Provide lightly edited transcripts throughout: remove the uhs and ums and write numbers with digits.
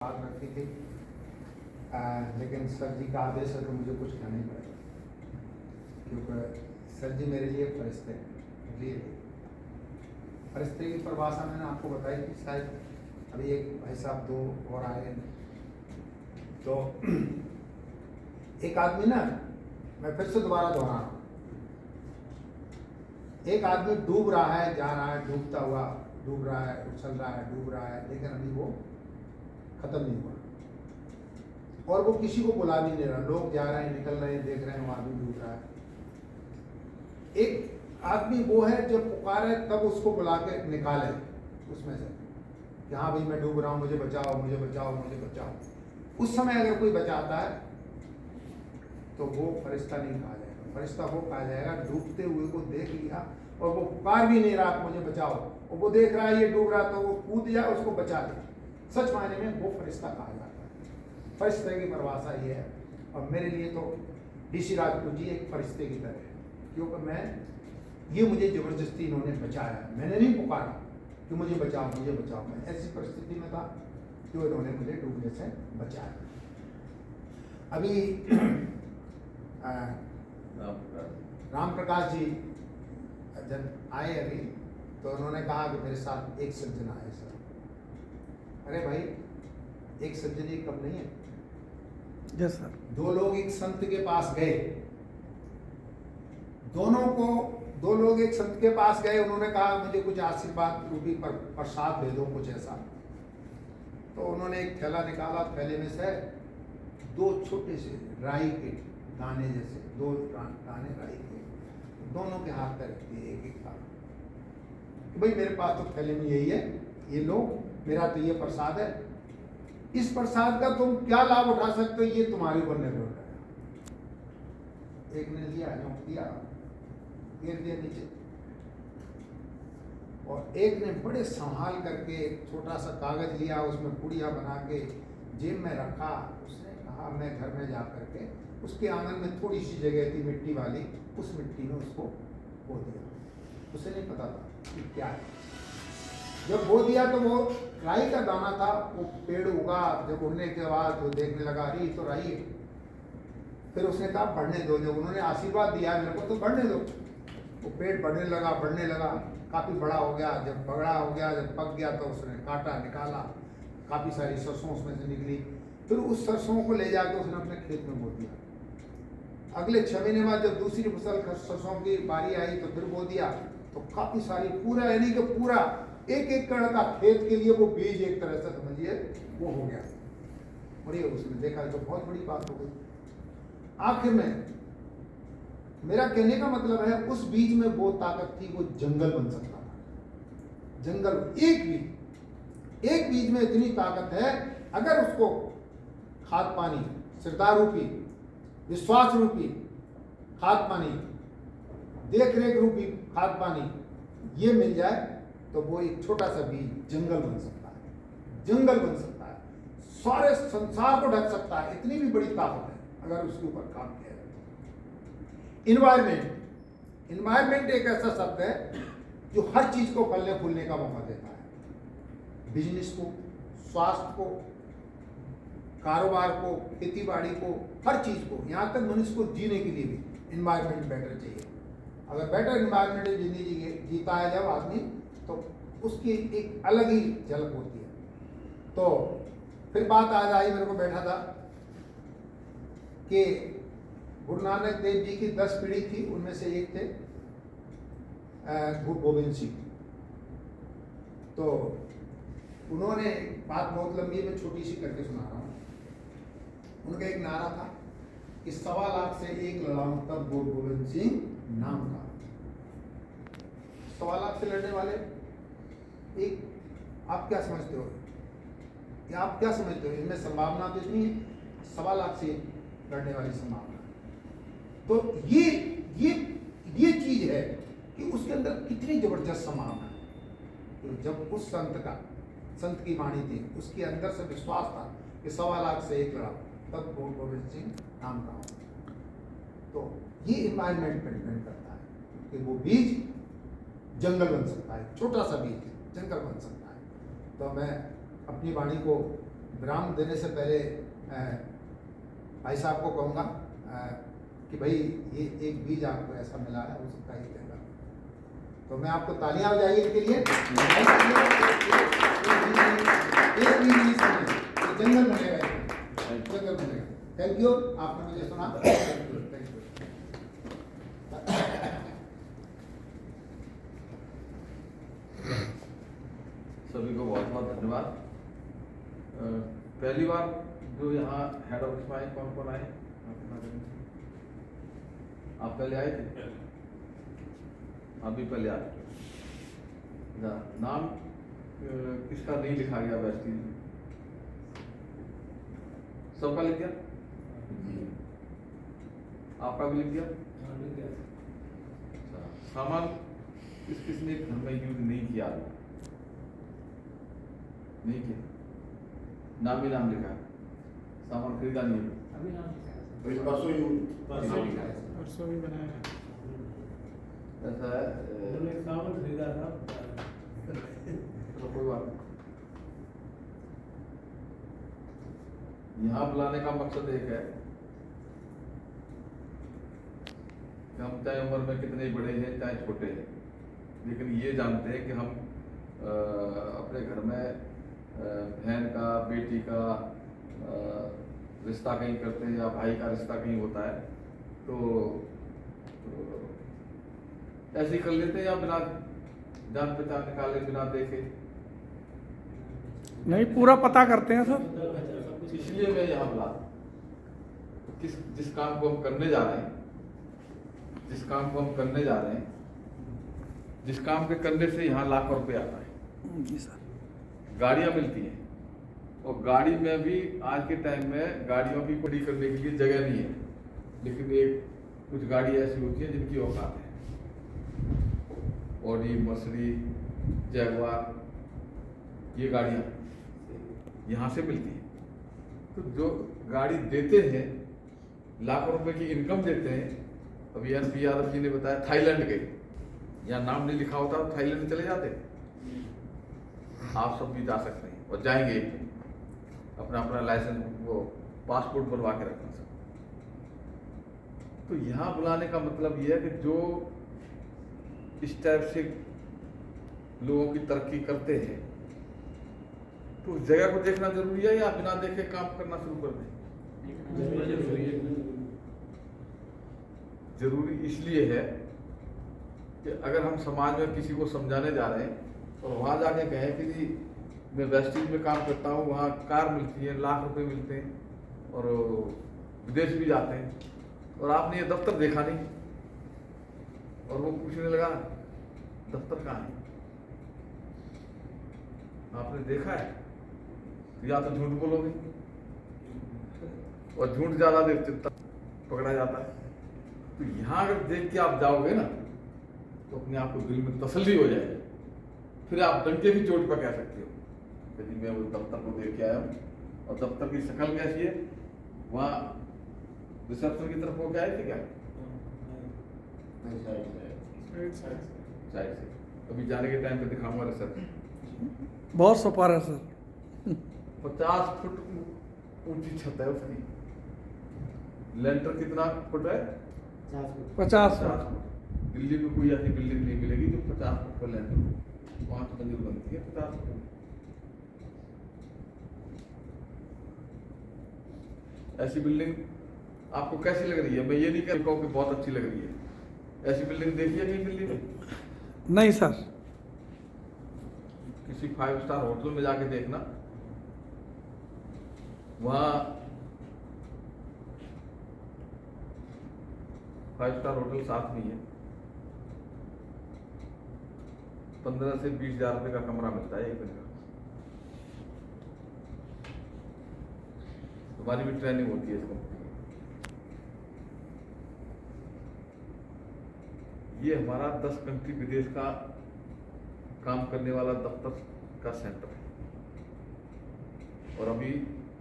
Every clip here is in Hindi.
बात रखी थी, लेकिन सर जी का आदेश है तो मुझे कुछ कहना ही पड़ेगा, क्योंकि सर जी मेरे लिए फरिश्ते हैं। फरिश्ते की परिभाषा मैंने आपको बताई थी शायद, अभी एक भाई साहब दो और आए। तो एक आदमी ना, मैं फिर से दोबारा दोहरा रहा हूँ, एक आदमी डूब रहा है, जा रहा है, डूबता हुआ, डूब रहा है, उछल रहा है, डूब रहा है, लेकिन अभी वो खत्म नहीं हुआ और वो किसी को बुला भी नहीं रहा। लोग जा रहे हैं, निकल रहे हैं, देख रहे हैं वो आदमी डूब रहा है। एक आदमी वो है जो पुकारे तब उसको बुला के निकाले उसमें से कि हाँ भाई मैं डूब रहा हूँ, मुझे बचाओ, मुझे बचाओ, मुझे बचाओ। उस समय अगर कोई बचाता है तो वो फरिश्ता नहीं कहा जाएगा। फरिश्ता वो कहा जाएगा डूबते हुए को देख लिया और वो पुकार भी नहीं रहा मुझे बचाओ, और वो देख रहा है ये डूब रहा, तो वो कूद जाए उसको बचा ले। सच मायने में वो फरिश्ता कहा जाता है। फरिश्ते की परिभाषा ये है, और मेरे लिए तो डीसी राजपूत जी एक फरिश्ते की तरह है, क्योंकि ये मुझे जबरदस्ती इन्होंने बचाया, मैंने नहीं पुकारा कि मुझे बचाओ, मुझे बचाओ। मैं ऐसी परिस्थिति में था जो इन्होंने मुझे डूबने से बचाया। अभी राम प्रकाश जी जब आए अभी, तो उन्होंने कहा कि मेरे साथ एक सज्जन आए सर। अरे भाई, एक सज्जन ही कम नहीं है। Yes sir. दो लोग एक संत के पास गए, दो लोग एक संत के पास गए, उन्होंने कहा मुझे कुछ आशीर्वाद रूपी प्रसाद दे दो, कुछ ऐसा। तो उन्होंने एक थैला निकाला, थैले में से दो छोटे से राई के दाने जैसे, दो दाने राई के दोनों के हाथ पे रख दिए, एक एक हाथ। भाई मेरे पास तो थैले में यही है, ये लो, मेरा तो ये प्रसाद है, इस प्रसाद का तुम क्या लाभ उठा सकते हो ये तुम्हारे ऊपर निर्भर करेगा। एक ने लिया, नोट दिया, गिर दिया नीचे, और एक ने बड़े संभाल करके छोटा सा कागज लिया, उसमें पुड़िया बना के जेब में रखा। उसने कहा मैं घर में जा करके, उसके आंगन में थोड़ी सी जगह थी मिट्टी वाली, उस मिट्टी में उसको बो दिया। उसे नहीं पता था कि क्या है। जब बो दिया तो वो राई का दाना था, वो पेड़ उगा। जब उगने के बाद वो देखने लगा, अरे तो राई है। फिर उसने कहा बढ़ने दो, जब उन्होंने आशीर्वाद दिया मेरे को तो बढ़ने दो। वो पेड़ बढ़ने लगा, बढ़ने लगा, काफी बड़ा हो गया। जब बड़ा हो गया, जब पक गया तो उसने काटा, निकाला, काफी सारी सरसों उसमें से निकली। फिर उस सरसों को ले जाकर उसने अपने खेत में बो दिया। अगले 6 महीने बाद जब दूसरी फसल सरसों की बारी आई तो फिर बो दिया, तो काफी सारी, पूरा यानी कि पूरा 1 एकड़ का खेत के लिए वो बीज एक तरह से समझिए वो हो गया। और ये उसने देखा तो बहुत बड़ी बात हो गई। आखिर में मेरा कहने का मतलब है, उस बीज में वो ताकत थी, वो जंगल बन सकता था। जंगल, एक बीज में इतनी ताकत है, अगर उसको खाद पानी, श्रद्धा रूपी, विश्वास रूपी खाद पानी, देख रेख रूपी खाद पानी ये मिल जाए तो वो एक छोटा सा बीज जंगल बन सकता है। जंगल बन सकता है, सारे संसार को ढक सकता है। इतनी भी बड़ी ताकत है अगर उसके ऊपर काम किया जाए। इन्वायरमेंट एक ऐसा शब्द है जो हर चीज को फलने फूलने का मौका देता है। बिजनेस को, स्वास्थ्य को, कारोबार को, खेती बाड़ी को, हर चीज को, यहाँ तक मनुष्य को जीने के लिए भी इन्वायरमेंट बेटर चाहिए। अगर बेटर इन्वायरमेंट जिंदगी जीता है जब आदमी, तो उसकी एक अलग ही झलक होती है। तो फिर बात आज आई, मेरे को बैठा था कि गुरु नानक देव जी की 10 पीढ़ी थी, उनमें से एक थे गुरु गोविंद सिंह। तो उन्होंने बात बहुत लंबी, में छोटी सी करके सुना रहा हूँ। उनका एक नारा था कि 1.25 लाख से एक लड़ाऊं तब गुरु गोविंद सिंह नाम का। 1.25 लाख से लड़ने वाले एक, आप क्या समझते हो, या आप क्या समझते हो इनमें संभावना तो इतनी है, 1.25 लाख से लड़ने वाली संभावना। तो ये चीज है कि उसके अंदर कितनी जबरदस्त संभावना है। तो जब उस संत की वाणी थी, उसके अंदर से विश्वास था कि 1.25 लाख से एक लड़ा तब गुरु गोविंद सिंह नाम का हो। तो ये इन्वायरमेंट पर डिपेंड करता है कि वो बीज जंगल बन सकता है, छोटा सा बीज जंगल बन सकता है। तो मैं अपनी वाणी को विराम देने से पहले भाई साहब को कहूँगा कि भाई ये एक बीज आपको ऐसा मिला है, हो सकता है ये देगा। तो मैं आपको तालियां बजाइए इसके लिए। एक बीज नहीं समझ, जंगल बनेगा, जंगल बनेगा। थैंक यू, आपने मुझे सुना। Thank you. सभी को बहुत बहुत धन्यवाद। पहली बार जो यहाँ हेड ऑफिस में आए, कौन कौन आए? आप पहले आए थे? आप भी पहले आए थे। नाम किसका नहीं लिखा गया वेस्टी में? सबका लिख दिया? आपका भी लिख दिया? अच्छा, सामान किसने घर में यूज नहीं किया? नहीं किया, नाम ही नाम लिखा है, सामान खरीदा नहीं है। अभी नाम लिखा है। परसों भी बनाया है। ऐसा है, उन्होंने एक सामान खरीदा था। तो कोई बात नहीं। यहाँ बुलाने का मकसद एक है कि हम चाहे उम्र में कितने बड़े हैं चाहे छोटे हैं, लेकिन ये जानते हैं कि हम अपने घर में बहन का, बेटी का रिश्ता कहीं करते हैं या भाई का रिश्ता कहीं होता है तो ऐसे ही कर लेते हैं, या बिना जान पहचान निकाले, बिना देखे। नहीं, पूरा पता करते हैं सर। इसलिए मैं यहाँ बुला, जिस काम को हम करने जा रहे हैं, जिस काम के करने से यहाँ लाखों रुपए आता है। जी सर। गाड़ियाँ मिलती हैं, और गाड़ी में भी आज के टाइम में गाड़ियों की खड़ी करने के लिए जगह नहीं है, लेकिन कुछ गाड़ी ऐसी होती है जिनकी औकात है। ऑडी, मर्सिडीज, जैगवार, ये गाड़ियाँ यहाँ से मिलती हैं। तो जो गाड़ी देते हैं, लाखों रुपए की इनकम देते हैं। अभी एनपी यादव जी ने बताया थाईलैंड गए, यहाँ नाम नहीं लिखा होता तो थाईलैंड चले जाते। आप सब भी जा सकते हैं और जाएंगे, अपना अपना लाइसेंस, वो पासपोर्ट बनवा के रखना सब। तो यहाँ बुलाने का मतलब ये है कि जो इस टाइप से लोगों की तरक्की करते हैं, तो उस जगह को देखना जरूरी है या बिना देखे काम करना शुरू कर दें? जरूरी इसलिए है कि अगर हम समाज में किसी को समझाने जा रहे हैं और वहां जाके कहें कि जी मैं वेस्टीज में काम करता हूँ, वहाँ कार मिलती है, लाख रुपए मिलते हैं और विदेश भी जाते हैं, और आपने ये दफ्तर देखा नहीं, और वो पूछने लगा दफ्तर कहाँ है, आपने देखा है, या तो झूठ बोलोगे, और झूठ ज्यादा देर चिंता पकड़ा जाता है। तो यहाँ अगर देख के आप जाओगे ना, तो अपने आप को दिल में तसल्ली हो जाएगी, फिर आप डंके की चोट पर कह सकते हो कि जी मैं उस दफ्तर को देख के आया हूँ। और दफ्तर की शक्ल कैसी है, वहाँ रिसेप्शन की तरफ हो के आए थे क्या? साइड से। अभी जाने के टाइम पे दिखाऊंगा रिसेप्शन। बहुत सपार है सर। 50 फुट ऊंची छत है उसकी। लेंटर कितना फुट है? 50 फुट। दिल्ली में कोई ऐसी बिल्डिंग नहीं मिलेगी जो 50 फुट का लेंटर हो। 5 मंजिल बनती है 50 फुट। ऐसी बिल्डिंग आपको कैसी लग रही है? मैं ये नहीं कह रहा हूँ कि बहुत अच्छी लग रही है। ऐसी बिल्डिंग देखी है कहीं दिल्ली में? नहीं सर। किसी 5 स्टार होटल में जाके देखना, वहाँ 5 स्टार होटल साथ में ही है, 15 से 20 हजार रुपए का कमरा मिलता है एक दिन का। हमारी भी ट्रेनिंग होती है इस कंपनी में। ये हमारा 10 कंट्री विदेश का काम करने वाला दफ्तर का सेंटर है, और अभी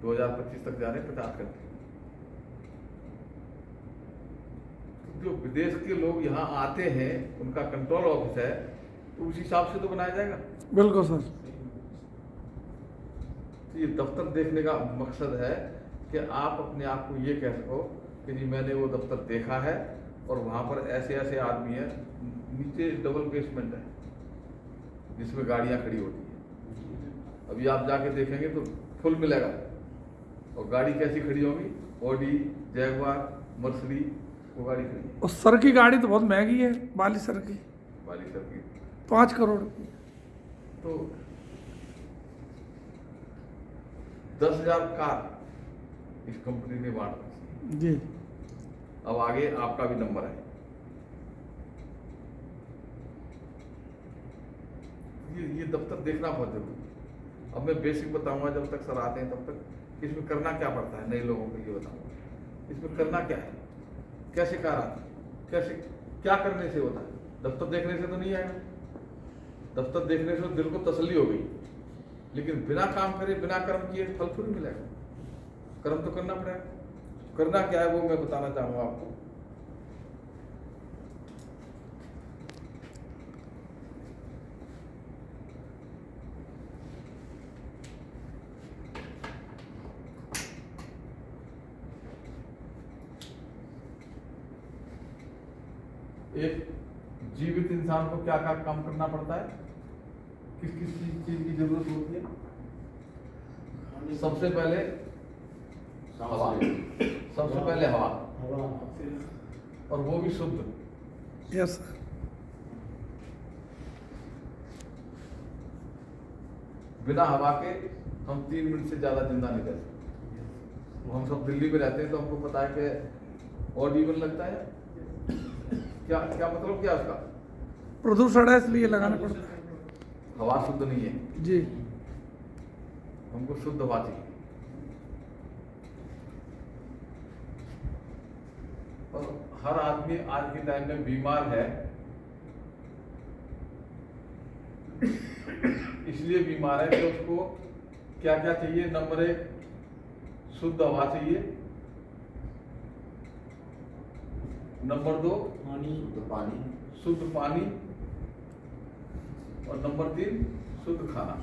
2025 तक जा रहे हैं 50 कंट्री। जो विदेश के लोग यहाँ आते हैं, उनका कंट्रोल ऑफिस है, तो उस हिसाब से तो बनाया जाएगा। बिल्कुल सर। ये दफ्तर देखने का मकसद है कि आप अपने आप को ये कह सको कि जी मैंने वो दफ्तर देखा है और वहाँ पर ऐसे ऐसे आदमी हैं। नीचे डबल बेसमेंट है जिसमें गाड़ियाँ खड़ी होती हैं। अभी आप जाके देखेंगे तो फुल मिलेगा। और गाड़ी कैसी खड़ी होगी? ऑडी, जैगवार, मर्सिडीज, वो गाड़ी खड़ी है। और सर की गाड़ी तो बहुत महंगी है, बाली सर की, वाली सर की 5 करोड़ की। तो 10,000 कार इस कंपनी ने बांट दी। जी। अब आगे आपका भी नंबर है। ये दफ्तर देखना बहुत जरूरी है। अब मैं बेसिक बताऊंगा, जब तक सर आते हैं तब तक इसमें करना क्या पड़ता है, नए लोगों के लिए बताऊंगा इसमें करना क्या है, कैसे कार आती है, कैसे क्या करने से होता है। दफ्तर देखने से तो नहीं आएगा। दफ्तर देखने से दिल को तसल्ली हो गई, लेकिन बिना काम करे, बिना कर्म किए फल थोड़ी मिलेगा। कर्म तो करना पड़ेगा। करना क्या है वो मैं बताना चाहूंगा आपको। एक जीवित इंसान को क्या क्या काम करना पड़ता है, किस किस चीज की जरूरत होती है? सबसे पहले हवा, सबसे पहले हवा, और वो भी शुद्ध। Yes sir. बिना हवा के हम 3 मिनट से ज्यादा जिंदा नहीं रह सकते। हम सब दिल्ली में रहते हैं तो हमको पता है कि ऑड इवन लगता है। क्या क्या मतलब क्या उसका? प्रदूषण है इसलिए लगाना पड़ता है। हवा शुद्ध नहीं है। जी। हमको शुद्ध हवा चाहिए। और हर आदमी आज के टाइम में बीमार है। इसलिए बीमार है कि उसको क्या क्या चाहिए? नंबर 1 शुद्ध हवा चाहिए, नंबर 2 शुद्ध पानी, और नंबर 3 शुद्ध खाना।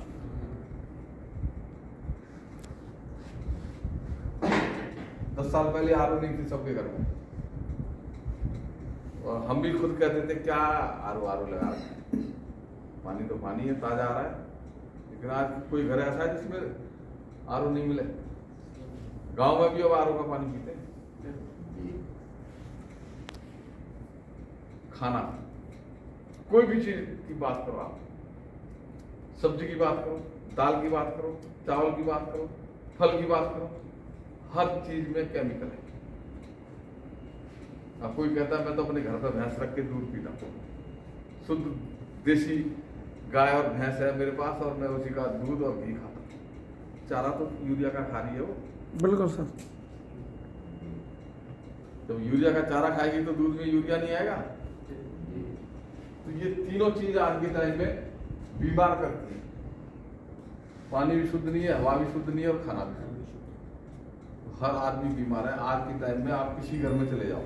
10 साल पहले आरओ नहीं थी सबके घर में, और हम भी खुद कहते थे क्या आरओ लगा रहे हैं, पानी तो पानी है, ताजा आ रहा है। लेकिन आज कोई घर ऐसा है जिसमें आरओ नहीं मिले। गांव में भी अब आरओ का पानी पीते हैं। खाना, कोई भी चीज की बात करो आप, सब्जी की बात करो, दाल की बात करो, चावल की बात करो, फल की बात करो, हर चीज में केमिकल है। अब कोई कहता है मैं तो अपने घर पर भैंस रख के दूध पीता हूँ, शुद्ध देसी गाय और भैंस है मेरे पास, और मैं उसी का दूध और घी खाता हूँ। चारा तो यूरिया का खा रही है वो। बिल्कुल सर। जब यूरिया का चारा खाएगी तो दूध में यूरिया नहीं आएगा। तो ये तीनों चीज आज के टाइम में बीमार करती है। पानी भी शुद्ध नहीं है, हवा भी शुद्ध नहीं है, और खाना भी शुद्ध नहीं है। हर आदमी बीमार है आज के टाइम में। आप किसी घर में चले जाओ,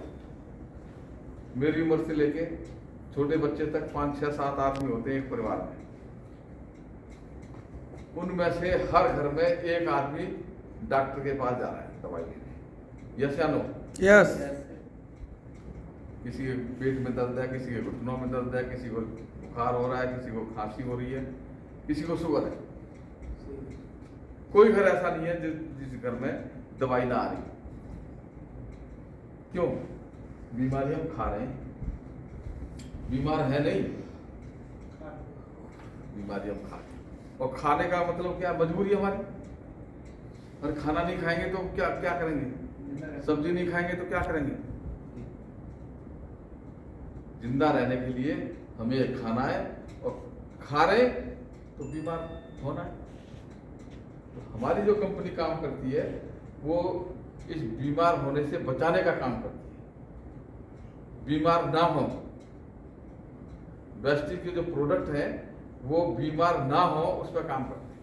मेरी उम्र से लेके छोटे बच्चे तक 5, 6, 7 आदमी होते हैं एक परिवार में। उनमें से हर घर में एक आदमी डॉक्टर के पास जा रहा है दवाई लेने। यस या नो? यस। किसी के पेट में दर्द है, किसी के घुटनों में दर्द है, किसी को बुखार हो रहा है, किसी को खांसी हो रही है, किसी को शुगर है। कोई घर ऐसा नहीं है जिस घर में दवाई ना आ रही। क्यों? बीमारी हम खा रहे हैं, बीमार है नहीं, बीमारी हम खा रहे हैं। और खाने का मतलब क्या? मजबूरी हमारी। और खाना नहीं खाएंगे तो क्या क्या करेंगे? सब्जी नहीं खाएंगे तो क्या करेंगे? जिंदा रहने के लिए हमें खाना है, और खा रहे तो बीमार होना है। तो हमारी जो कंपनी काम करती है वो इस बीमार होने से बचाने का काम करती है। बीमार ना हो, वेस्टिज के जो प्रोडक्ट हैं वो बीमार ना हो उस पर काम करते हैं।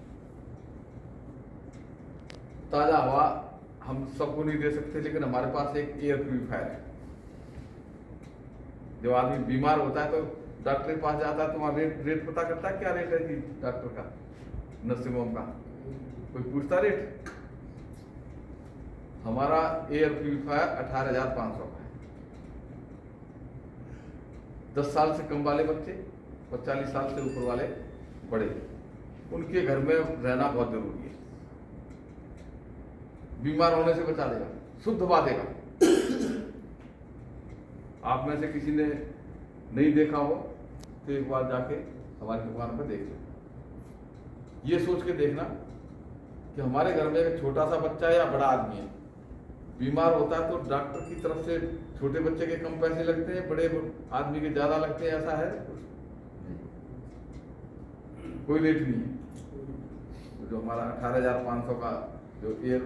ताजा हवा हम सबको नहीं दे सकते, लेकिन हमारे पास एक एयर प्यूरिफायर है। जब आदमी बीमार होता है तो डॉक्टर के पास जाता है तो वहाँ रेट पता करता है क्या रेट है जी डॉक्टर का, नर्सिंग होम का। कोई पूछता रेट? हमारा एयर प्यूरिफायर 18,500 का है। 10 साल से कम वाले बच्चे और 40 साल से ऊपर वाले बड़े, उनके घर में रहना बहुत जरूरी है। बीमार होने से बचा देगा, शुद्ध हवा देगा। आप में से किसी ने नहीं देखा हो तो एक बार जाके हमारी दुकान पर देख लो। ये सोच के देखना कि हमारे घर में एक छोटा सा बच्चा है या बड़ा आदमी है, बीमार होता है तो डॉक्टर की तरफ से छोटे बच्चे के कम पैसे लगते हैं, बड़े आदमी के ज्यादा लगते हैं, ऐसा है? कोई रेट नहीं है। जो हमारा 18,500 का जो एयर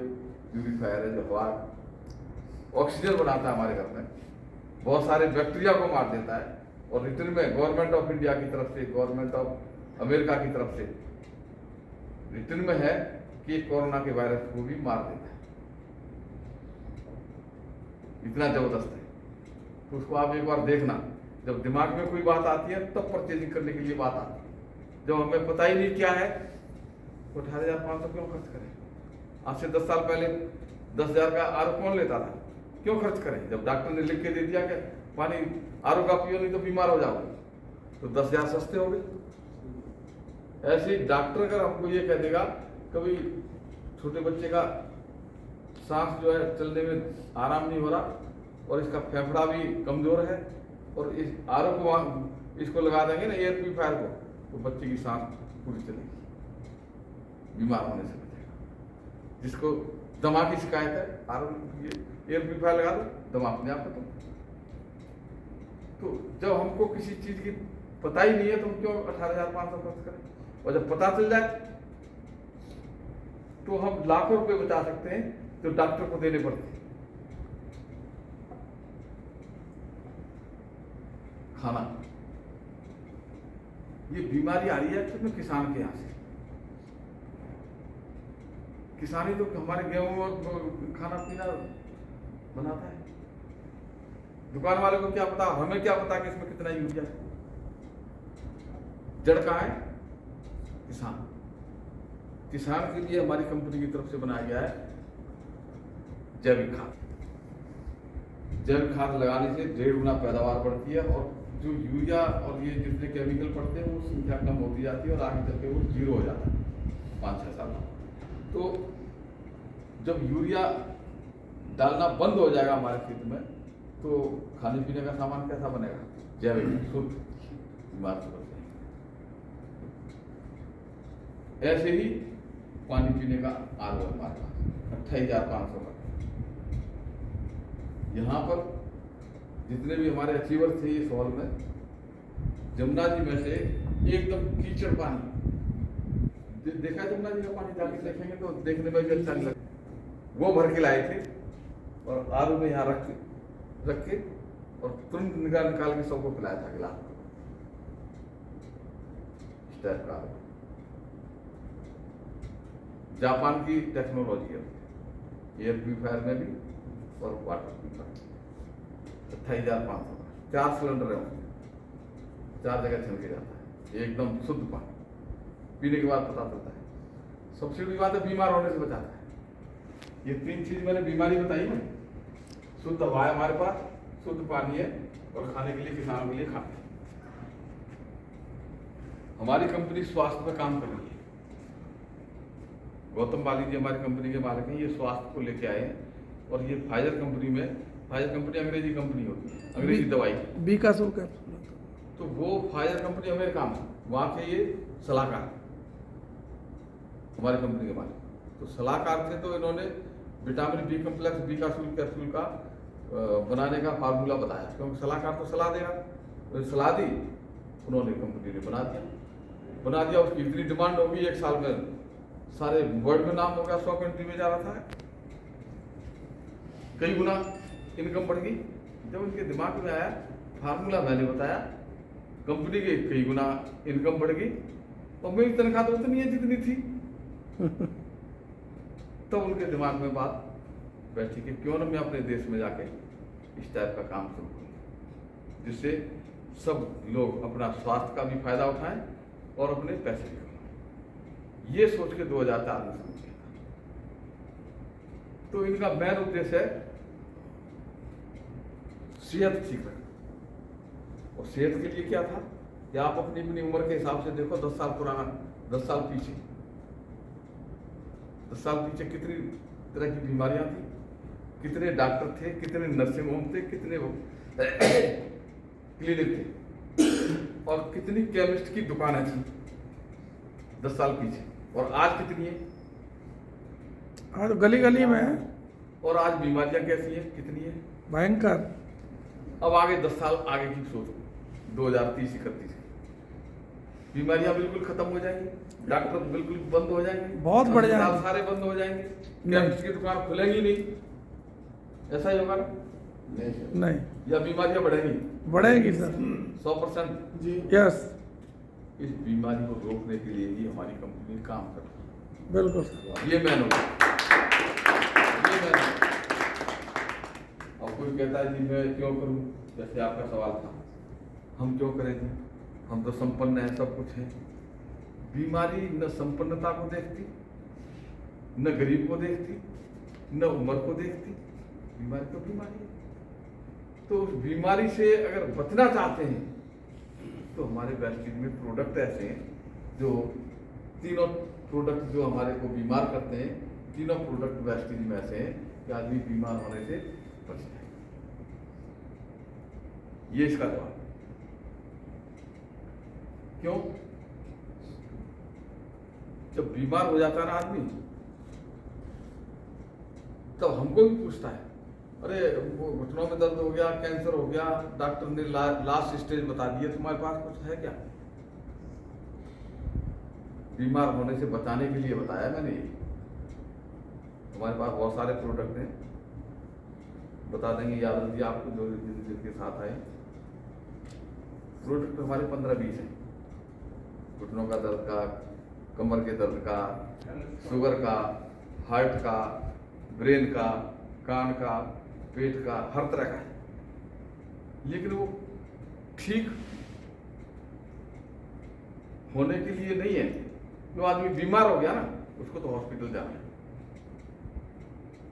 प्यूरिफायर है, जो हवा ऑक्सीजन बनाता है हमारे घर में, बहुत सारे बैक्टीरिया को मार देता है, और रिटर्न में गवर्नमेंट ऑफ इंडिया की तरफ से, गवर्नमेंट ऑफ अमेरिका की तरफ से रिटर्न में है कि कोरोना के वायरस को भी मार देता है। इतना जबरदस्त है। तो उसको आप एक बार देखना, जब दिमाग में कोई बात आती है तब परचेजिंग करने के लिए बात आती है। जब हमें पता ही नहीं क्या है तो 18,500 क्यों खर्च करें? आज से 10 साल पहले 10,000 का आर कौन लेता था? क्यों खर्च करें? जब डॉक्टर ने लिख के दे दिया कि पानी आर का पियो नहीं तो बीमार हो जाओगे, तो 10,000 सस्ते हो गए। ऐसे ही डॉक्टर अगर हमको ये कह देगा कभी छोटे बच्चे का सांस जो है चलने में आराम नहीं हो रहा और इसका फेफड़ा भी कमजोर है, और इस आर को इसको लगा देंगे ना एयर प्यूरिफायर को, तो बच्चे की सांस पूरी चलेगी, बीमार होने से बचेगा। जिसको दमा की शिकायत है, आर एयर प्यूरिफायर लगा दो, दमा अपने आप खत्म। तो जब हमको किसी चीज की पता ही नहीं है तो हम क्यों 18,500 खर्च करें? और जब पता चल जाए तो हम लाखों रुपए बचा सकते हैं जो डॉक्टर को देने पड़ते हैं। खाना, ये बीमारी आ रही है तो किसान के यहां से। किसानी तो हमारे गेहूं और खाना पीना बनाता है। दुकान वाले को क्या पता, हमें क्या पता कि इसमें कितना यूरिया है? जड़ कहाँ है? किसान। किसान के लिए हमारी कंपनी की तरफ से बनाया गया है जैविक खाद। जैविक खाद लगाने से 1.5 गुना पैदावार बढ़ती है, और जो यूरिया और ये जितने केमिकल पड़ते हैं वो संख्या कम होती जाती है, और आगे चल के वो 0 हो जाता है 5-6 साल में। तो जब यूरिया डालना बंद हो जाएगा हमारे खेत में, तो खाने पीने का सामान कैसा बनेगा? जैविक, शुद्ध, बीमार से बचेंगे। ऐसे ही पानी पीने का आर ओ हमारे पास 28,500 का। यहाँ पर जितने भी हमारे अचीवर थे इस हॉल में, जमुना जी में से एकदम कीचड़ पानी देखा, जमुना जी का पानी जाके देखेंगे तो देखने में भी अच्छा नहीं लगता, वो भर के लाए थे और आर ओ में यहाँ रख के और तुरंत निकाल के सबको पिलाया था गिलास। इस टाइप का जापान की टेक्नोलॉजी है एयर प्यूरिफायर में भी और वाटर प्यूरिफायर। 28,500 का 4 सिलेंडर है उसमें, 4 जगह छलके जाता है, एकदम शुद्ध पानी पीने के बाद पता चलता है। सबसे बड़ी बात है बीमार होने से बचाता है। ये 3 चीज मैंने बीमारी बताई है। शुद्ध हवा है हमारे पास, शुद्ध पानी है, और खाने के लिए किसानों के लिए खाते हैं। हमारी कंपनी स्वास्थ्य पर काम कर रही है। गौतम बाली जी हमारी कंपनी के मालिक हैं, ये स्वास्थ्य को लेके आए हैं। और ये फाइजर कंपनी में, फाइजर कंपनी अंग्रेजी कंपनी होती है, अंग्रेजी दवाई की। बीकासुर कैप्सूल। तो वो फाइजर कंपनी अमेरिका में, वहाँ के ये सलाहकार हमारी कंपनी के मालिक। तो सलाहकार थे, तो इन्होंने विटामिन बी कम्प्लेक्स बीकासुर कैप्सूल का बनाने का फार्मूला बताया, क्योंकि सलाहकार तो सलाह देगा। तो सलाह दी, उन्होंने कंपनी ने बना दिया। उसकी इतनी डिमांड होगी, 1 साल में सारे वर्ल्ड में नाम हो गया, 100 कंट्री में जा रहा था, कई गुना इनकम बढ़ गई। जब उनके दिमाग में आया, फार्मूला मैंने बताया, कंपनी की कई गुना इनकम बढ़ गई, और मेरी तनख्वाह तो उतनी है जितनी थी। तब उनके दिमाग में बात बैठी कि क्यों ना मैं अपने देश में जाके इस टाइप का काम शुरू करूं, जिससे सब लोग अपना स्वास्थ्य का भी फायदा उठाएं और अपने पैसे भी कमाएं। ये सोच के 2004 में शुरू किया। तो इनका मेन उद्देश्य है सेहत ठीक रखना। और सेहत के लिए क्या था कि आप अपनी अपनी उम्र के हिसाब से देखो, 10 साल पुराना, 10 साल पीछे, 10 साल पीछे कितनी तरह की बीमारियां थी, कितने डॉक्टर थे, कितने नर्सिंग होम थे, कितने क्लिनिक थे, और कितनी केमिस्ट की दुकानें थी 10 साल पीछे। और आज कितनी है? आज गली गली में है, और आज बीमारियां कैसी है, कितनी है? भयंकर। अब आगे 10 साल आगे की सोचो, 2030-31 बीमारियां बिल्कुल खत्म हो जाएंगी, डॉक्टर बिल्कुल बंद हो जाएंगे, बहुत बढ़ जाएंगे। अस्पताल सारे बंद हो जाएंगे, केमिस्ट की दुकान खुलेंगी नहीं। ऐसा ही होगा ना? नहीं, या बीमारियां बढ़ेंगी? बढ़ेगी सर। 100%। यस, इस बीमारी को रोकने के लिए ही हमारी कंपनी काम कर रही है। बिल्कुल सर। ये मैन होगा, ये मैन होगा। और कोई कहता है जी मैं क्यों करूं, जैसे आपका सवाल था, हम क्यों करें जी, हम तो संपन्न हैं, सब कुछ है। बीमारी न संपन्नता को देखती, न गरीब को देखती, न उम्र को देखती। बीमारी तो बीमारी है। तो उस बीमारी से अगर बचना चाहते हैं तो हमारे वेस्टेज में प्रोडक्ट ऐसे हैं जो तीनों प्रोडक्ट जो हमारे को बीमार करते हैं, तीनों प्रोडक्ट वेस्टेज में ऐसे हैं कि आदमी बीमार होने से बच जाए। ये इसका जवाब। क्यों? जब बीमार हो जाता है ना आदमी, तब हमको भी पूछता है, अरे वो घुटनों में दर्द हो गया, कैंसर हो गया, डॉक्टर ने लास्ट स्टेज बता दिया, तुम्हारे पास कुछ है क्या? बीमार होने से बचाने के लिए बताया मैंने ये। हमारे पास बहुत सारे प्रोडक्ट हैं, बता देंगे, याद रखिए आपको जो जिनके साथ आए। प्रोडक्ट हमारे 15-20 हैं, घुटनों का दर्द का, कमर के दर्द का, शुगर का, हार्ट का, ब्रेन का, कान का, पेट का, हर तरह का है। लेकिन वो ठीक होने के लिए नहीं है। जो आदमी बीमार हो गया ना, उसको तो हॉस्पिटल जाना है,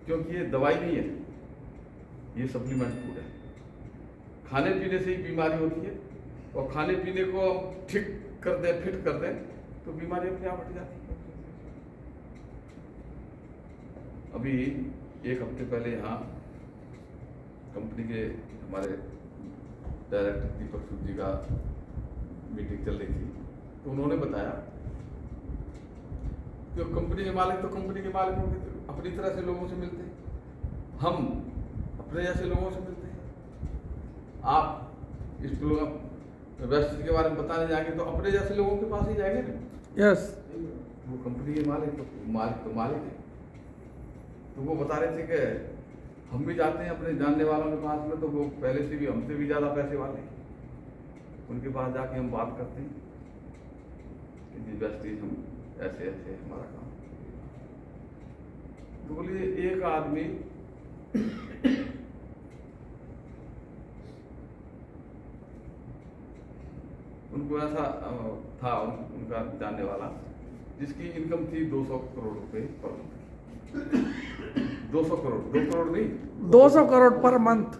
क्योंकि ये दवाई नहीं है, ये सप्लीमेंट फूड है। खाने पीने से ही बीमारी होती है, और खाने पीने को ठीक कर दें, फिट कर दें, तो बीमारी अपने आप हट जाती है। अभी 1 हफ्ते पहले यहाँ कंपनी के हमारे डायरेक्टर दीपक सूद जी का मीटिंग चल रही थी, तो उन्होंने बताया कि कंपनी के मालिक तो कंपनी के मालिकों के अपनी तरह से लोगों से मिलते हैं, हम अपने जैसे लोगों से मिलते हैं। आप इस वेस्टेज के बारे में बताने जाएंगे तो अपने जैसे लोगों के पास ही जाएंगे ना। यस, वो कंपनी के मालिक तो मालिक है। तो वो बता रहे थे कि हम भी जाते हैं अपने जानने वालों के पास में, तो वो पहले से भी हमसे भी ज़्यादा पैसे वाले हैं, उनके पास जाके हम बात करते हैं कि जी वेस्टेज हम ऐसे ऐसे हमारा काम। तो बोलिए एक आदमी उनको ऐसा था, उनका जानने वाला, जिसकी इनकम थी 200 करोड़ रुपए पर मंथ। 200 करोड़, 2 करोड़ नहीं, 200 करोड़ पर मंथ।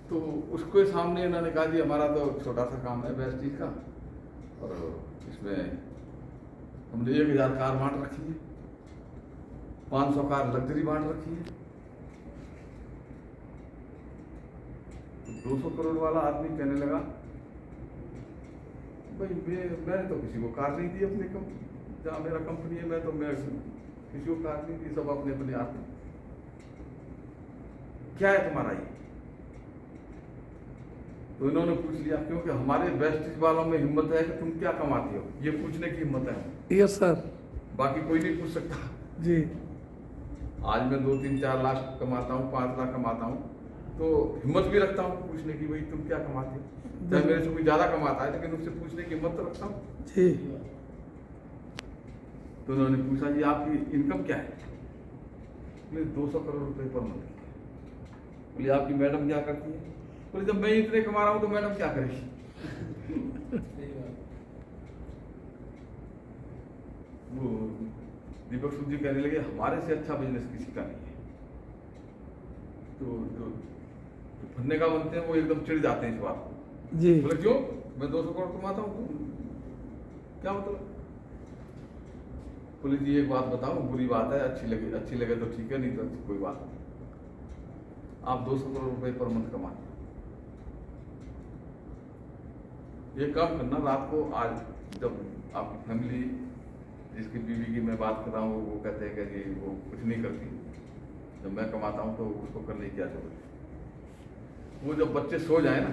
तो उसके सामने इन्होंने कहा जी हमारा तो छोटा सा काम है वेस्टेज का, और इसमें हमने 1000 कार बांट रखी है, 500 कार लग्जरी बांट रखी है। तो 200 करोड़ वाला आदमी कहने लगा, भाई मैंने तो किसी को कार नहीं दी अपने जहाँ मेरा कंपनी है, मैं किसी को कार नहीं दी, सब अपने अपने आप में। क्या है तुम्हारा ये? तो इन्होंने पूछ लिया, क्योंकि हमारे वेस्टेज वालों में हिम्मत है कि तुम क्या कमाती हो, ये पूछने की हिम्मत है। Yes sir. बाकी कोई नहीं पूछ सकता जी। आज मैं 2-3-4 लाख कमाता हूँ, 5 लाख कमाता हूँ, तो हिम्मत भी रखता हूँ पूछने की, भाई तुम क्या कमाते हो। चाहे मेरे से कोई ज्यादा कमाता है, लेकिन उससे पूछने की हिम्मत तो रखता हूँ। जी। तो उन्होंने पूछा जी आपकी इनकम क्या है? बोले 200 करोड़ रुपए पर मंथ। बोले आपकी मैडम क्या करती है? बोले जब मैं इतने कमा रहा हूँ तो मैडम क्या करेगी? वो दीपक सूद जी कहने लगे हमारे से अच्छा बिजनेस किसी का नहीं है। तो जो फन्ने का बनते हैं वो एकदम चिढ़ जाते हैं इस बात को। जी बोले क्यों, मैं 200 करोड़ कमाता हूँ, क्या मतलब? बोले जी एक बात बताऊं, बुरी बात है, अच्छी लगे तो ठीक है, नहीं तो कोई बात नहीं। आप 200 करोड़ रुपए पर मंथ कमाते, ये काम करना रात को। आज जब आपकी फैमिली, जिसकी बीवी की मैं बात कर रहा हूँ, वो कहते हैं कि जी वो कुछ नहीं करती, जब मैं कमाता हूँ तो उसको करने की क्या जरूरत है। वो जब बच्चे सो जाए ना,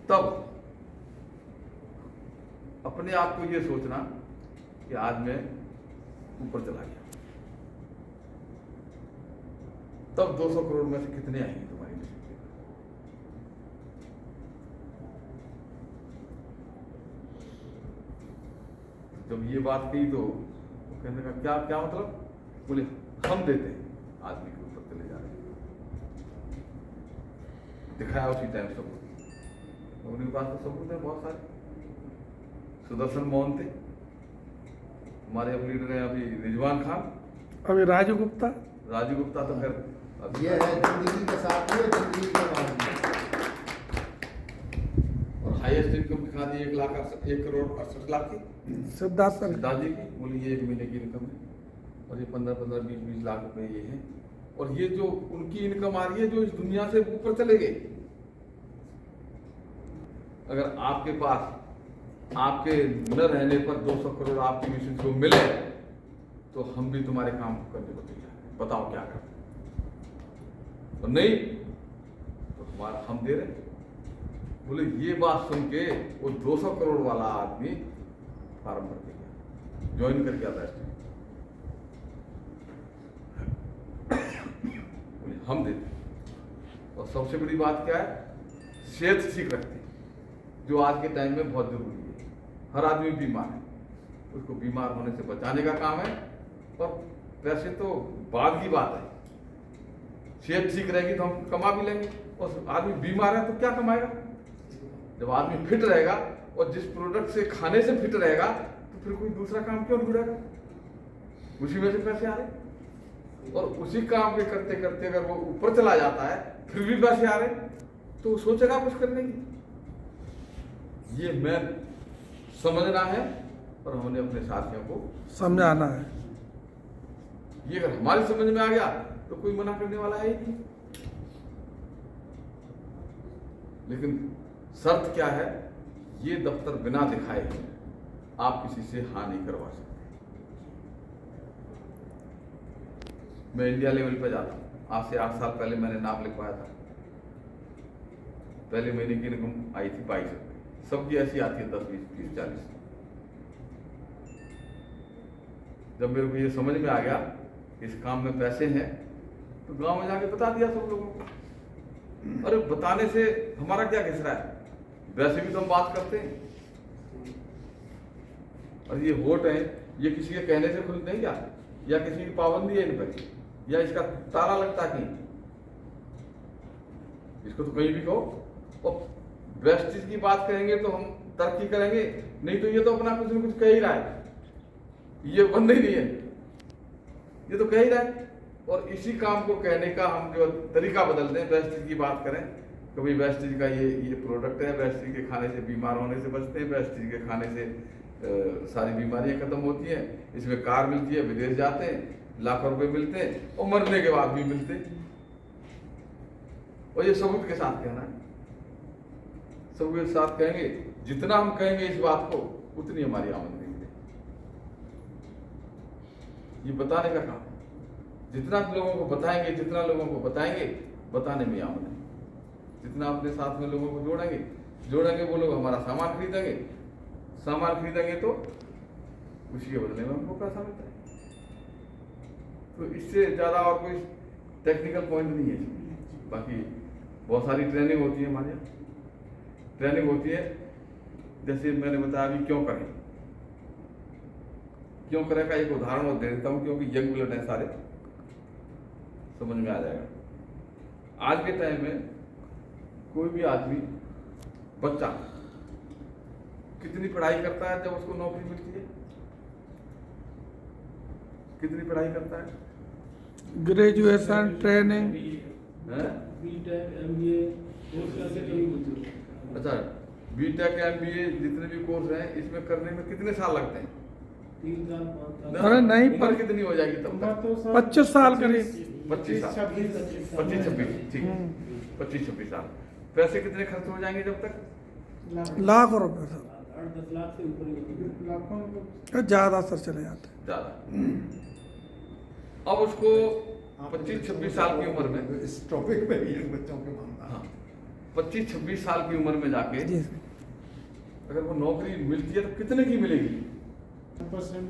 तब अपने आप को ये सोचना कि आज मैं ऊपर चला गया, तब 200 करोड़ में से कितने आएंगे तुम्हारी नसीब में। जब ये बात कही तो कहने का क्या क्या मतलब? बोले हम देते हैं आदमी के ऊपर चले जा रहे हैं। दिखाया उसी टाइम सबूत, उनके पास तो सबूत है बहुत सारे। सुदर्शन मोहन थे हमारे, अब लीडर हैं अभी रिजवान खान, अभी राजू गुप्ता तो खैर अभी ये है जिंदगी के साथ ही और जिंदगी के बाद भी। और हाईएस्ट इनकम दिखा दी 1 करोड़ 68 लाख की सिद्धार्थ सर दादी की। बोली ये 1 महीने की इनकम है, और ये 15-15, 20-20 लाख रुपए ये है। और ये जो उनकी इनकम आ रही है, जो इस दुनिया से ऊपर चले गए। अगर आपके पास आपके न रहने पर 200 करोड़ आपकी मिशन को मिले, तो हम भी तुम्हारे काम करने को तैयार हैं, बताओ क्या करें। और नहीं तो हमारा हम दे रहे। बोले ये बात सुन के वो 200 करोड़ वाला आदमी फार्म भर के गया, ज्वाइन कर गया था। हम देते। और सबसे बड़ी बात क्या है, सेहत ठीक रखते, जो आज के टाइम में बहुत जरूरी है। हर आदमी बीमार है, उसको बीमार होने से बचाने का काम है। और पैसे तो बाद की बात है, सेहत ठीक रहेगी तो हम कमा भी लेंगे। और आदमी बीमार है तो क्या कमाएगा? जब आदमी फिट रहेगा और जिस प्रोडक्ट से खाने से फिट रहेगा, तो फिर कोई दूसरा काम क्यों ढूंढेगा? उसी में से पैसे आ रहे, और उसी काम के करते करते अगर वो ऊपर चला जाता है, फिर भी पैसे आ रहे, तो सोचेगा कुछ करने की। ये मैं समझना है, और हमने अपने साथियों को समझाना है। ये अगर हमारी समझ में आ गया तो कोई मना करने वाला है ही नहीं। लेकिन शर्त क्या है, ये दफ्तर बिना दिखाए आप किसी से हाँ नहीं करवा सकते। मैं इंडिया लेवल पे जाता हूँ, आज से 8 साल पहले मैंने नाम लिखवाया था। पहले महीने की इनकम आई थी 22 रुपये, सबकी ऐसी आती है 10, 20, 30, 40। जब मेरे को ये समझ में आ गया इस काम में पैसे हैं, तो गांव में जाके बता दिया सब लोगों को। अरे बताने से हमारा क्या घिस रहा है, वैसे भी तो हम बात करते हैं। और ये वोट है, ये किसी के कहने से खुलते हैं क्या, या किसी की पाबंदी है इन पर, या इसका ताला लगता कि इसको तो कहीं भी कहो। और वेस्टेज की बात करेंगे तो हम तरक्की करेंगे, नहीं तो ये तो अपना कुछ न कुछ कह ही रहा है, ये बंद ही नहीं है, ये तो कह ही रहा है। और इसी काम को कहने का हम जो तरीका बदल दें, वेस्टेज की बात करें, कभी वेस्टेज का ये प्रोडक्ट है, वेस्टेज के खाने से बीमार होने से बचते हैं, वेस्टेज के खाने से सारी बीमारियां खत्म होती हैं, इसमें कार मिलती है, विदेश जाते हैं, लाखों रुपए मिलते हैं, और मरने के बाद भी मिलते हैं। और ये सबूत के साथ कहना है, सबूत के साथ कहेंगे। जितना हम कहेंगे इस बात को, उतनी हमारी आमदनी मिलेगी। ये बताने का काम, जितना लोगों को बताएंगे, जितना लोगों को बताएंगे, बताने में आमदनी। जितना अपने साथ में लोगों को जोड़ेंगे, वो लोग हमारा सामान खरीदेंगे, तो उसी के बदले में हमको पैसा मिलता है। तो इससे ज़्यादा और कोई टेक्निकल पॉइंट नहीं है। बाकी बहुत सारी ट्रेनिंग होती है हमारे यहाँ, ट्रेनिंग होती है। जैसे मैंने बताया अभी क्यों करें का एक उदाहरण दे देता हूँ, क्योंकि यंग ब्लड है सारे, समझ में आ जाएगा। आज के टाइम में कोई भी आदमी, बच्चा कितनी पढ़ाई करता है जब उसको नौकरी मिलती है? कितनी पढ़ाई करता है? ग्रेजुएशन ट्रेनिंग हैं? बीटेक एमबीए कोर्स करके कभी मिलते हो। अच्छा, बीटेक एमबीए जितने भी कोर्स हैं इसमें करने में कितने साल लगते हैं? 3 साल 5 साल। ना, अरे नहीं, उम्र कितनी हो जाएगी तब तक? 25 साल करीब 25 साल, 25 26, ठीक है, 25 26 साल। पैसे कितने खर्च हो जाएंगे जब तक? लाख रुपए सर, 8-10 लाख से ऊपर ही तो ज्यादा सर चले जाते हैं। ज्यादा। अब उसको 25 26 साल की उम्र में, इस टॉपिक पे भी है बच्चों के मामला। हाँ, 25 26 साल की उम्र में जाके जी सर। अगर वो नौकरी मिलती है तो कितने की मिलेगी? 50-60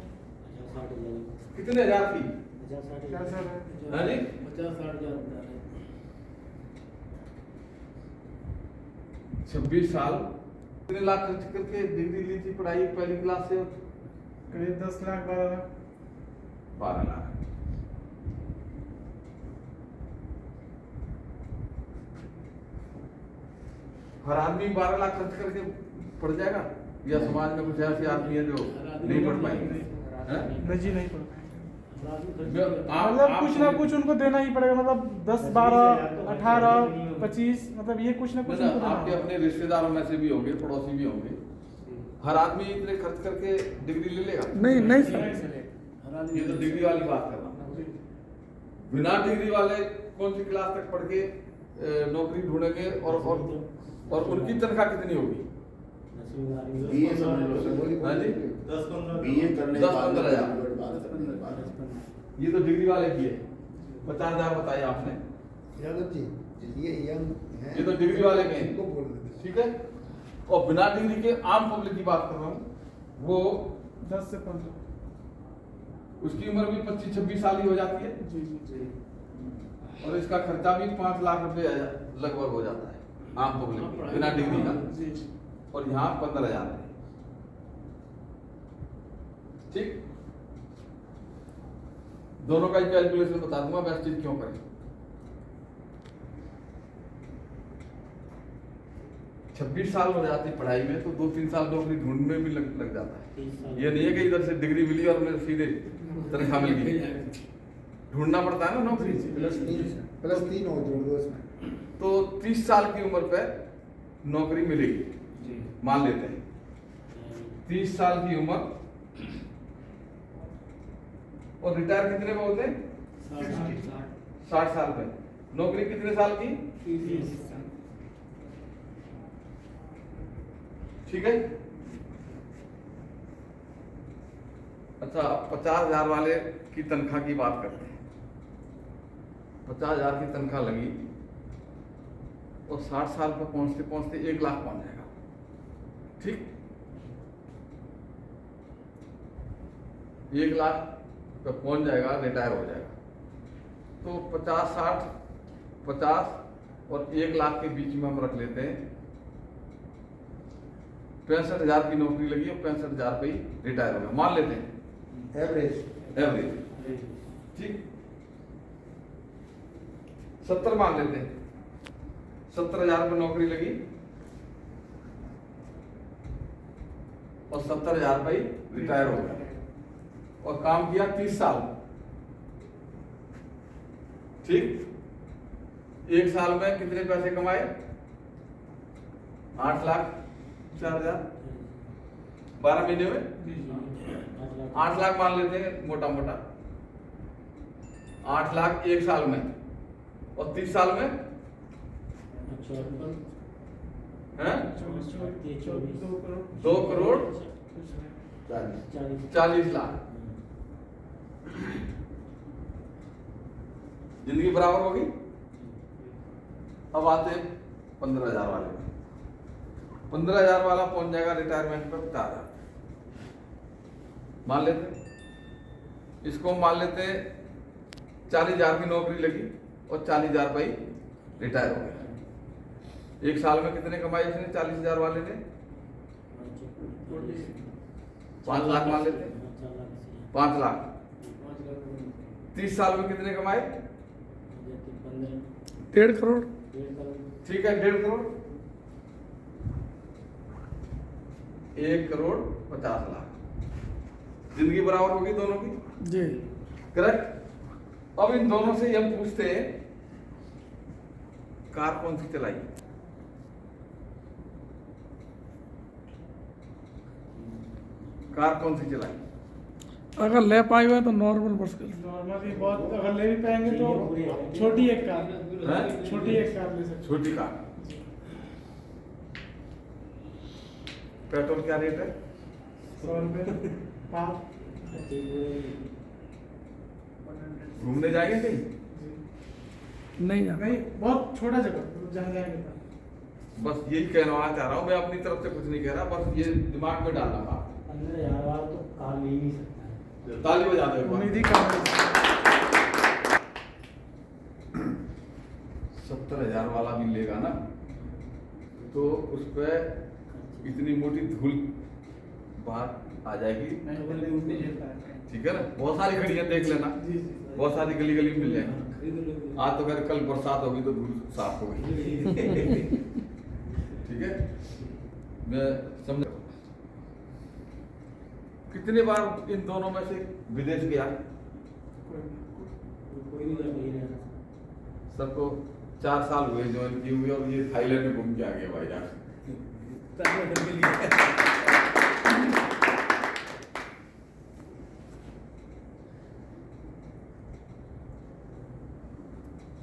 कितने हजार की? हाँ जी? 50-60 हजार बता रहे हैं। 26 साल कितने लाख खर्च करके डिग्री ली थी पढ़ाई पहली क्लास से? करीब 10 लाख 12 लाख 12 लाख। हर आदमी 12 लाख खर्च करके पढ़ जाएगा या समाज में कुछ ऐसे आदमी है जो नहीं पढ़ पाएंगे? हैं? नहीं जी नहीं पड़ आप- कुछ ना कुछ उनको देना ही पड़ेगा, मतलब 10 12 18 25, मतलब ये कुछ ना कुछ उनको देना आपके होगा। अपने रिश्तेदारों में से भी होंगे, पड़ोसी भी होंगे, हर आदमी इतने खर्च करके डिग्री ले लेगा? नहीं नहीं सर, हर आदमी ये तो डिग्री वाली बात कर रहा हूँ। बिना डिग्री वाले कौन सी क्लास तक पढ़ के नौकरी ढूंढेंगे और उनकी तनख्वाह कितनी होगी? बीए समझ लो सर। हाँ जी? बीए करने के बाद 10-15 हजार। ये तो डिग्री वाले की है। 50,000 बताया आपने, यादव जी ये यंग हैं, ये तो डिग्री वाले के हैं। इनको बोल देते। ठीक है? और बिना डिग्री के आम पब्लिक की बात कर रहा हूँ, वो 10 से 15 उसकी उम्र भी 25 26 साल ही हो जाती है जी जी जी। और इसका खर्चा भी 5 लाख रुपए लगभग हो जाता है आम पब्लिक बिना डिग्री का, जी जी और यहाँ 15,000 है। ठीक, दोनों का ही कैलकुलेशन बता दूंगा मैं, चीज क्यों करें। 26 साल हो जाती पढ़ाई में तो 2-3 साल नौकरी ढूंढने में भी लग जाता है। ये नहीं है कि इधर से डिग्री मिली और मेरे सीधे तनख्वाह मिल गई, ढूंढना पड़ता है ना नौकरी। +3 और जोड़ दो इसमें। तो 30 साल की उम्र पे नौकरी मिलेगी, मान लेते हैं 30 साल की उम्र, और रिटायर कितने में होते हैं? 60 साल पे। नौकरी कितने साल की? 30। ठीक है। अच्छा, 50,000 वाले की तनख्वाह की बात करते हैं। 50,000 की तनख्वाह लगी और 60 साल पर पहुंचते पहुंचते 1 लाख पहुंच जाएगा। ठीक, 1 लाख पे पहुंच जाएगा, रिटायर हो जाएगा। तो 50 60 50 और 1 लाख के बीच में हम रख लेते हैं 65,000 की नौकरी लगी और 65,000 पे ही रिटायर होगा, मान लेते हैं एवरेज। ठीक, 70 मान लेते हैं, 70,000 पे नौकरी लगी और 70,000 पे ही रिटायर हो गया और काम किया 30 साल। ठीक, 1 साल में कितने पैसे कमाए? 8,04,000। 12 महीने में 8 लाख मान लेते हैं मोटा मोटा। 8 लाख 1 साल में और 30 साल में हैं? 2 करोड़ 40 लाख। जिंदगी बराबर होगी। अब आते हैं 15,000 वाले में। 15,000 वाला पहुंच जाएगा रिटायरमेंट पे 50,000 मान लेते हैं। इसको मान लेते हैं 40,000 की नौकरी लगी और 40,000 पे ही रिटायर हो गया। 1 साल में कितने कमाए इसने 40,000 वाले ने? 5 लाख मान लेते हैं, 5 लाख। 30 साल में कितने कमाए? 1.5 करोड़। ठीक है, 1.5 करोड़। 1 करोड़ 50 लाख। जिंदगी बराबर होगी दोनों की। जी करेक्ट। अब इन दोनों से हम पूछते हैं कार कौन सी चलाई? कार कौन सी चलाई? अगर ले पाए हुए तो नॉर्मल मुश्किल। नॉर्मली बहुत अगर ले भी पाएंगे तो छोटी एक कार, हैं? छोटी एक कार ले सकते छोटी कार। पेट्रोल क्या रेट है? 100 रुपये पाव। घूमने जाएंगे कहीं? नहीं जाना। नहीं, बहुत छोटा जगह, मतलब जहाँ जाएंगे तहाँ। बस यही कहना चाह रहा हूँ मैं, अपनी तरफ से कुछ नहीं कह रहा, बस ये दिमाग में डालना बात। 15,000 तो कार ले नहीं सकता है। ताली बजा दो एक उम्मीद ही बार। कम है। 70,000 वाला भी लेगा ना तो उस पर इतनी मोटी धूल बाहर आ जाएगी, ठीक है ना। बहुत सारी खड़ियां देख लेना, जी जी। बहुत सारी गली गली मिल जाएंगी। खरीद लो। आज तो अगर कल बरसात होगी तो धूल साफ होगी। ठीक है, मैं समझ। कितने बार इन दोनों में से विदेश गया? कोई नहीं जा नहीं रहा। सबको 4 साल हुए ज्वाइन किए हुए और ये थाईलैंड में घूम के आ गए भाई यार।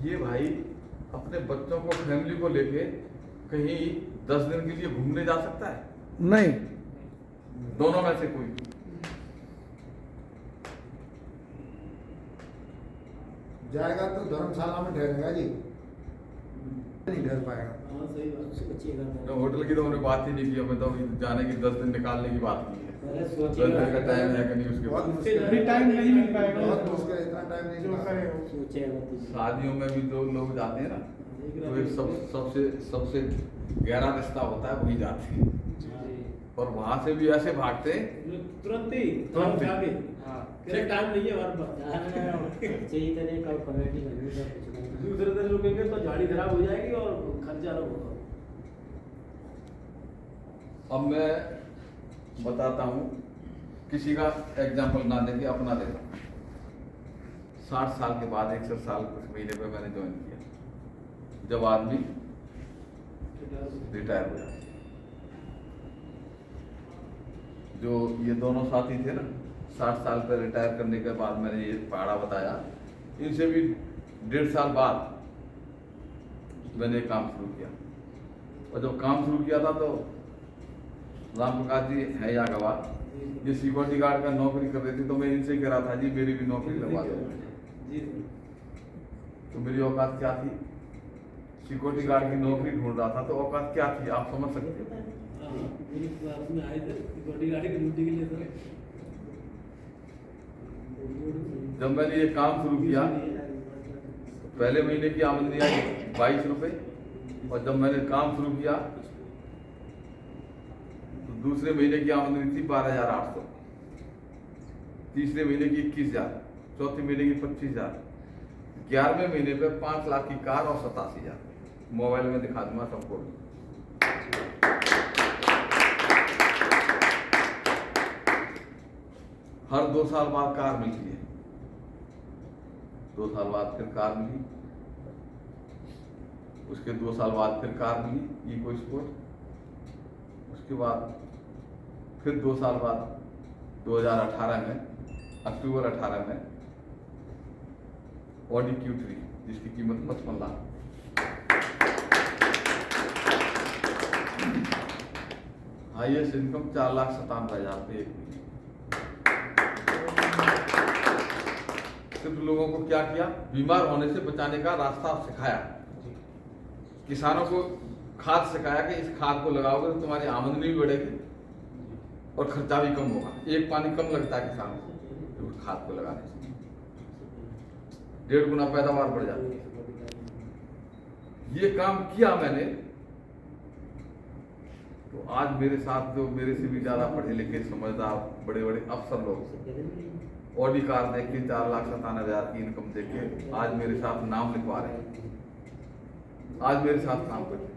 ये भाई अपने बच्चों को, फैमिली को लेके कहीं 10 दिन के लिए घूमने जा सकता है? नहीं। दोनों में से कोई? जाएगा तो धर्मशाला में ठहरेगा जी, नहीं ठहर पाएगा। हाँ सही बात, उससे बचिएगा। तो होटल की तो हमने बात ही नहीं की, हमें तो जाने की 10 दिन निकालने की बात की है। अरे 10 सोचिएगा। दिन का टाइम है कि नहीं उसके बहुत बाद। मुश्किल अभी टाइम नहीं मिल पाएगा। बहुत मुश्किल है, इतना टाइम नहीं जो मिल करेगा पाएगा। वो। सोचिएगा तो। शादियों में भी जो लोग जाते हैं ना तो एक सबसे गहरा रिश्ता होता है, वहीं जाते हैं और वहां से भी ऐसे भागते हैं। तुरंत ही तुरंत ही। आगे। हाँ। तेरा टाइम नहीं है हमारे पास। चाहिए तो नहीं कब कमेटी करनी है। दूसरे दिन रुकेंगे तो झाड़ी खराब हो जाएगी और खर्चा अलग होगा। अब मैं बताता हूँ, किसी का एग्जाम्पल ना देके अपना देता हूँ। 60 साल के बाद 61 साल कुछ महीने में मैंने ज्वाइन किया, जब आदमी रिटायर हो जाता। जो ये दोनों साथी थे ना, 60 साल पर रिटायर करने के बाद मैंने ये पहाड़ा बताया, इनसे भी 1.5 साल बाद मैंने काम शुरू किया। और जब काम शुरू किया था तो राम प्रकाश जी है यहाँ गवाह, ये सिक्योरिटी गार्ड का नौकरी कर रहे थे, तो मैं इनसे ही कह रहा था जी मेरी भी नौकरी लगवा दो। तो मेरी औकात क्या थी? सिक्योरिटी गार्ड की नौकरी ढूंढ रहा था, तो औकात क्या थी आप समझ सकते हो। मेरी क्लास में आए थे सिक्योरिटी गार्ड की ड्यूटी के लिए। जब मैंने ये काम शुरू किया पहले महीने की आमदनी आई 22 रुपये, और जब मैंने काम शुरू किया तो दूसरे महीने की आमदनी थी 12,800, तीसरे महीने की 21,000, चौथे महीने की 25,000, 11वें महीने पे 5 लाख की कार और 87,000। मोबाइल में दिखा दूंगा सबको। हर 2 साल बाद कार मिलती है, 2 साल बाद फिर कार मिली, उसके 2 साल बाद फिर कार मिली इको स्पोर्ट, उसके बाद फिर 2 साल बाद 2018 में, अक्टूबर 18 में ऑडी Q3 जिसकी कीमत 55 लाख। हाईएस्ट इनकम 4,97,000 रुपये एक महीने। सिर्फ लोगों को क्या किया, बीमार होने से बचाने का रास्ता सिखाया। किसानों को खाद सिखाया कि इस खाद को लगाओगे तो तुम्हारी आमदनी भी बढ़ेगी और खर्चा भी कम होगा। एक पानी कम लगता है किसानों को उस खाद को लगाने से, 1.5 गुना पैदावार बढ़ जाती है। ये काम किया मैंने, तो आज मेरे साथ जो मेरे से भी ज्यादा पढ़े लिखे समझदार बड़े बड़े अफसर लोग ऑडी कार देख के 4,97,000 की इनकम देख के आज मेरे साथ नाम लिखवा रहे हैं, आज मेरे साथ काम करते हैं।